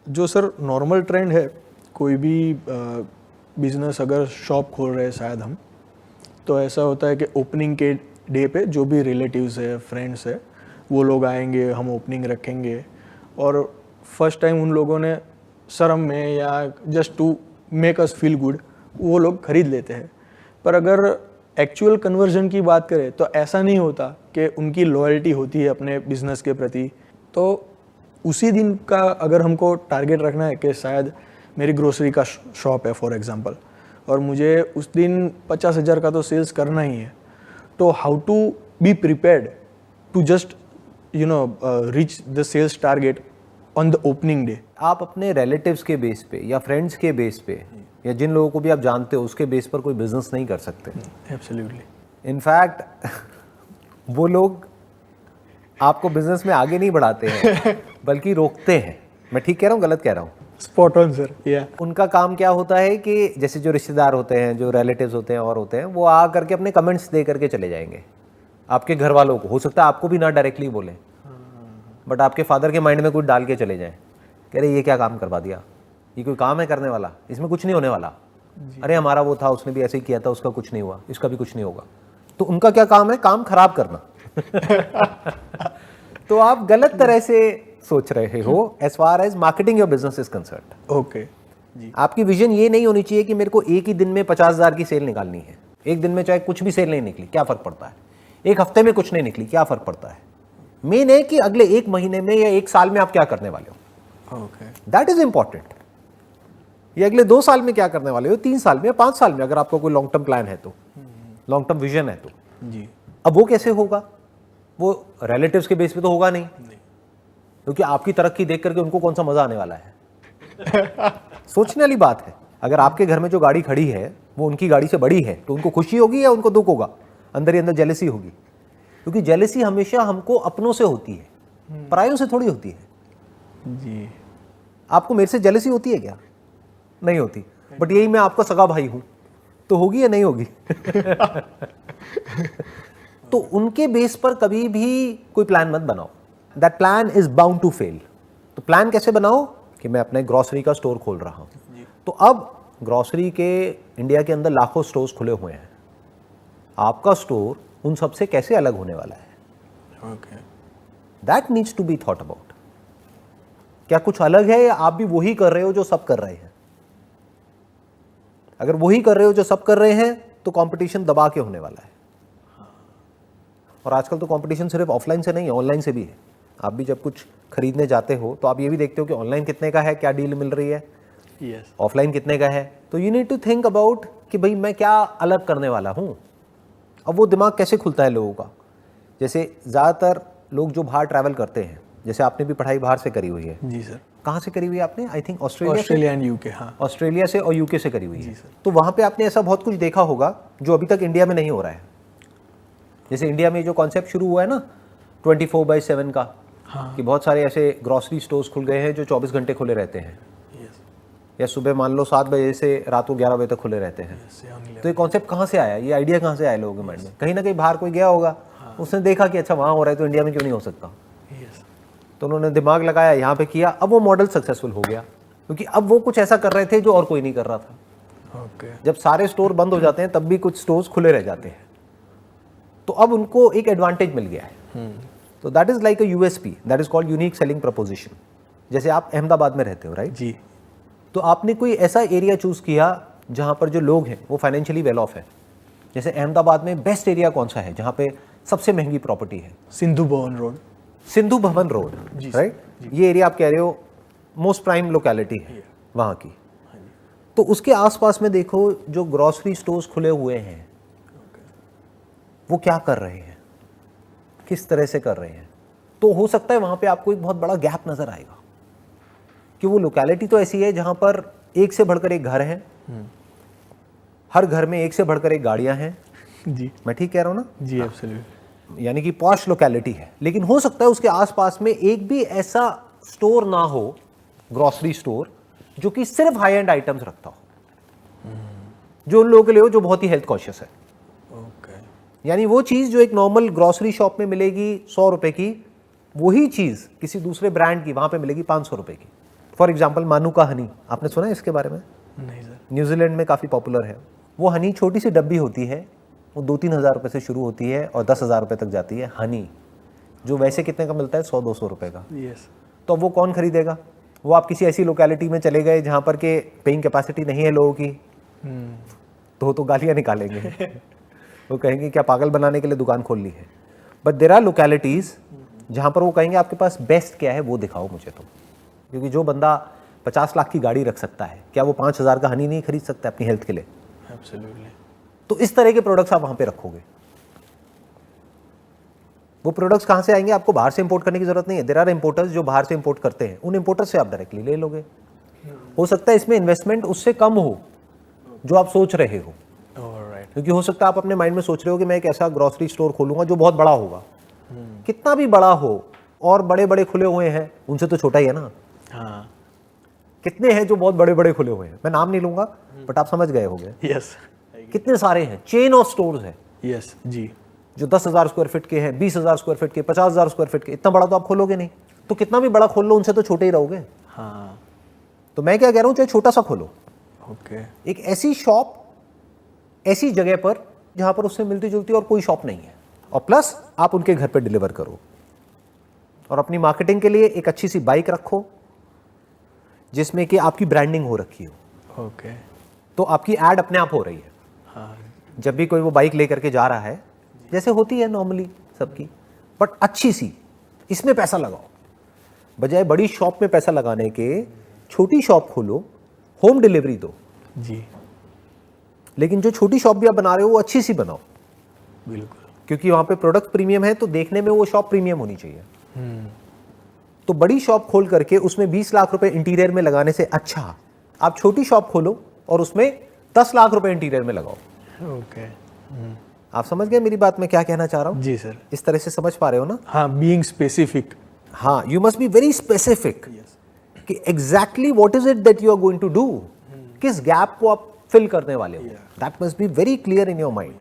जो sir normal trend है, कोई भी बिजनेस अगर शॉप खोल रहे हैं शायद हम, तो ऐसा होता है कि ओपनिंग के डे पे जो भी रिलेटिव्स है, फ्रेंड्स है, वो लोग आएंगे, हम ओपनिंग रखेंगे और फर्स्ट टाइम उन लोगों ने शर्म में या just to make us feel good वो लोग खरीद लेते हैं। पर अगर एक्चुअल कन्वर्जन की बात करें तो ऐसा नहीं होता कि उनकी लॉयल्टी होती है अपने बिजनेस के प्रति। तो उसी दिन का अगर हमको टारगेट रखना है कि शायद मेरी ग्रोसरी का शॉप है फॉर एग्जांपल, और मुझे उस दिन 50,000 का तो सेल्स करना ही है, तो how to be prepared to just reach the sales target on the opening day. आप अपने रिलेटिव्स के बेस पे या फ्रेंड्स के बेस पे या जिन लोगों को भी आप जानते हो उसके बेस पर कोई बिजनेस नहीं कर सकते। एब्सोल्युटली। इनफैक्ट वो लोग आपको बिजनेस में आगे नहीं बढ़ाते हैं बल्कि रोकते हैं। मैं ठीक कह रहा हूँ, गलत कह रहा हूँ? Spot on sir. या उनका काम क्या होता है कि जैसे जो रिश्तेदार होते हैं, जो रिलेटिव्स होते हैं और होते हैं, वो आ करके अपने कमेंट्स दे करके चले जाएंगे आपके घर वालों को। हो सकता है आपको भी ना डायरेक्टली बोले, बट आपके फादर के माइंड में कुछ डाल के चले जाएं, कह रहे ये क्या काम करवा दिया, ये कोई काम है करने वाला, इसमें कुछ नहीं होने वाला। अरे हमारा वो था, उसने भी ऐसे ही किया था, उसका कुछ नहीं हुआ, इसका भी कुछ नहीं होगा। तो उनका क्या काम है? काम खराब करना। तो आप गलत तरह से सोच रहे हो as far as marketing your business is concerned. Okay जी। आपकी विजन ये नहीं होनी चाहिए कि मेरे को एक ही दिन में 50,000 की सेल निकालनी है। एक दिन में चाहे कुछ भी सेल नहीं निकली, क्या फर्क पड़ता है? एक हफ्ते में कुछ नहीं निकली, क्या फर्क पड़ता है? मेन है कि अगले एक महीने में या एक साल में आप क्या करने वाले हो। Okay, that is important. ये अगले 2 साल में क्या करने वाले हो, 3 साल में या 5 साल में, अगर आपको कोई लॉन्ग टर्म प्लान है तो, लॉन्ग टर्म विजन है तो। जी। अब वो कैसे होगा? वो रिलेटिव्स के बेस पे तो होगा नहीं, क्योंकि आपकी तरक्की देख करके उनको कौन सा मजा आने वाला है। सोचने वाली बात है। अगर आपके घर में जो गाड़ी खड़ी है वो उनकी गाड़ी से बड़ी है तो उनको खुशी होगी या उनको दुख होगा? अंदर ही अंदर जेलसी होगी, क्योंकि जेलसी हमेशा हमको अपनों से होती है, परायों से थोड़ी होती है। जी। आपको मेरे से जेलसी होती है क्या? नहीं होती। बट यही मैं आपका सगा भाई हूं, तो होगी या नहीं होगी? तो उनके बेस पर कभी भी कोई प्लान मत बनाओ। That plan is bound to fail. तो प्लान कैसे बनाओ कि मैं अपने ग्रोसरी का स्टोर खोल रहा हूं, तो अब ग्रोसरी के इंडिया के अंदर लाखों स्टोर्स खुले हुए हैं। आपका स्टोर उन सब से कैसे अलग होने वाला है? Okay. That needs to be thought about. क्या कुछ अलग है या आप भी वही कर रहे हो जो सब कर रहे हैं? अगर वही कर रहे हो जो सब कर रहे हैं तो कंपटीशन दबा के होने वाला है। और आजकल तो कंपटीशन सिर्फ ऑफलाइन से नहीं है, ऑनलाइन से भी है। आप भी जब कुछ खरीदने जाते हो तो आप ये भी देखते हो कि ऑनलाइन कितने का है, क्या डील मिल रही है, यस। ऑफलाइन कितने का है। तो you need to think about कि भाई मैं क्या अलग करने वाला हूं। अब वो दिमाग कैसे खुलता है लोगों का? जैसे ज़्यादातर लोग जो बाहर ट्रैवल करते हैं, जैसे आपने भी पढ़ाई बाहर से करी हुई है। जी सर। कहाँ से करी हुई है आपने? I think Australia Australia and UK. हाँ। ऑस्ट्रेलिया से और यूके से करी हुई है। तो वहाँ पे आपने ऐसा बहुत कुछ देखा होगा जो अभी तक इंडिया में नहीं हो रहा है। जैसे इंडिया में जो कॉन्सेप्ट शुरू हुआ है ना 24/7 का, कि बहुत सारे ऐसे ग्रोसरी स्टोर्स खुल गए हैं जो 24 घंटे खुले रहते हैं, या सुबह मान लो 7 बजे से रात को 11 बजे तक खुले रहते हैं। तो ये कॉन्सेप्ट कहाँ से आया? ये आइडिया कहाँ से आया लोगों के माइंड में? कहीं ना कहीं बाहर कोई गया होगा, उसने देखा कि अच्छा वहाँ हो रहा है तो इंडिया में क्यों नहीं हो सकता। तो उन्होंने दिमाग लगाया, यहाँ पे किया, अब वो मॉडल सक्सेसफुल हो गया, क्योंकि अब वो कुछ ऐसा कर रहे थे जो और कोई नहीं कर रहा था। ओके। जब सारे स्टोर बंद हो जाते हैं तब भी कुछ स्टोर्स खुले रह जाते हैं, तो अब उनको एक एडवांटेज मिल गया है। तो that is like a USP, that is called unique selling preposition. जैसे आप अहमदाबाद में रहते हो, राइट? जी। तो आपने कोई ऐसा एरिया चूज किया जहां पर जो लोग हैं वो फाइनेंशियली वेल ऑफ है। जैसे अहमदाबाद में बेस्ट एरिया कौन सा है जहां पे सबसे महंगी प्रॉपर्टी है? Sindhu Bhavan road. Sindhu Bhavan road, right? ये एरिया आप कह रहे हो मोस्ट प्राइम लोकेलिटी है वहां की। तो उसके आसपास में देखो जो ग्रोसरी स्टोर्स खुले हुए हैं वो क्या कर रहे हैं, किस तरह से कर रहे हैं। तो हो सकता है वहां पे आपको एक बहुत बड़ा गैप नजर आएगा कि वो लोकेलिटी तो ऐसी है जहां पर एक से बढ़कर एक घर है, हर घर में एक से बढ़कर एक गाड़ियां हैं। जी। मैं ठीक कह रहा हूं ना? जी एब्सोल्युटली। यानी कि पॉश लोकेलिटी है। लेकिन हो सकता है उसके आसपास में एक भी ऐसा स्टोर ना हो, ग्रोसरी स्टोर, जो कि सिर्फ हाई एंड आइटम्स रखता हो, जो उन लोगों के लिए हो जो बहुत ही हेल्थ कॉन्शियस है। ओके। यानी वो चीज जो एक नॉर्मल ग्रोसरी शॉप में मिलेगी 100 रुपए की, वही चीज किसी दूसरे ब्रांड की वहां पे मिलेगी 500 रुपए की। फॉर एग्जाम्पल मानुका हनी, आपने सुना है इसके बारे में? नहीं सर। न्यूजीलैंड में काफ़ी पॉपुलर है। वो हनी छोटी सी डब्बी होती है, वो 2-3 हज़ार रुपये से शुरू होती है और 10,000 रुपये तक जाती है हनी, जो वैसे कितने का मिलता है? 100-200 रुपये का। यस। तो वो कौन खरीदेगा? वो आप किसी ऐसी लोकेलिटी में चले गए जहाँ पर के पेइंग कैपेसिटी नहीं है लोगों की, तो गालियाँ निकालेंगे। वो कहेंगे क्या पागल बनाने के लिए दुकान खोल ली है। बट देयर आर लोकेलिटीज़ जहाँ पर वो कहेंगे आपके पास बेस्ट क्या है वो दिखाओ मुझे तो। क्योंकि जो बंदा 50 लाख की गाड़ी रख सकता है, क्या वो 5,000 का हनी नहीं खरीद सकता अपनी हेल्थ के लिए? एब्सोल्युटली। तो इस तरह के प्रोडक्ट्स आप वहाँ पे रखोगे। वो प्रोडक्ट्स कहाँ से आएंगे? आपको बाहर से इंपोर्ट करने की जरूरत नहीं है। देयर आर इंपोर्टर्स जो बाहर से इंपोर्ट करते हैं, उन इंपोर्टर्स से आप डायरेक्टली ले लोगे। हो सकता है इसमें इन्वेस्टमेंट उससे कम हो जो आप सोच रहे हो, ऑलराइट। क्योंकि हो सकता है आप अपने माइंड में सोच रहे हो कि मैं एक ऐसा ग्रोसरी स्टोर खोलूंगा जो बहुत बड़ा होगा। कितना भी बड़ा हो, और बड़े बड़े खुले हुए हैं, उनसे तो छोटा ही है ना। हाँ। कितने हैं जो बहुत बड़े बड़े खुले हुए हैं, मैं नाम नहीं लूंगा बट आप समझ गए होंगे। यस। कितने सारे हैं, चेन ऑफ स्टोर्स है यस जी। जो 10,000 स्क्वायर फीट के हैं, 20,000 स्क्वायर फीट के, 50,000 स्क्वायर फीट के। इतना बड़ा तो आप खोलोगे नहीं, तो कितना भी बड़ा खोल लो उनसे तो छोटे ही रहोगे। हाँ। तो मैं क्या कह रहा हूं, चाहे छोटा सा खोलो, ओके। एक ऐसी शॉप ऐसी जगह पर जहां पर उससे मिलती जुलती और कोई शॉप नहीं है, और प्लस आप उनके घर पे डिलीवर करो। और अपनी मार्केटिंग के लिए एक अच्छी सी बाइक रखो जिसमें कि आपकी ब्रांडिंग हो रखी हो। ओके। तो आपकी एड अपने आप हो रही है। हाँ। जब भी कोई वो बाइक लेकर के जा रहा है, जैसे होती है नॉर्मली सबकी, बट अच्छी सी, इसमें पैसा लगाओ। बजाय बड़ी शॉप में पैसा लगाने के छोटी शॉप खोलो, होम डिलीवरी दो। जी लेकिन जो छोटी शॉप भी आप बना रहे हो वो अच्छी सी बनाओ, बिल्कुल। क्योंकि वहां पे प्रोडक्ट प्रीमियम है, तो देखने में वो शॉप प्रीमियम होनी चाहिए। तो बड़ी शॉप खोल करके उसमें 20 लाख रुपए इंटीरियर में लगाने से अच्छा आप छोटी शॉप खोलो और उसमें 10 लाख रुपए इंटीरियर में लगाओ। ओके। आप समझ गए मेरी बात, मैं क्या कहना चाह रहा हूं? जी सर। इस तरह से समझ पा रहे हो ना? हाँ, बीइंग स्पेसिफिक। हाँ, you must be very specific कि exactly what is it that you are going to do, किस गैप को आप फिल करने वाले हो। That must be very clear in your mind.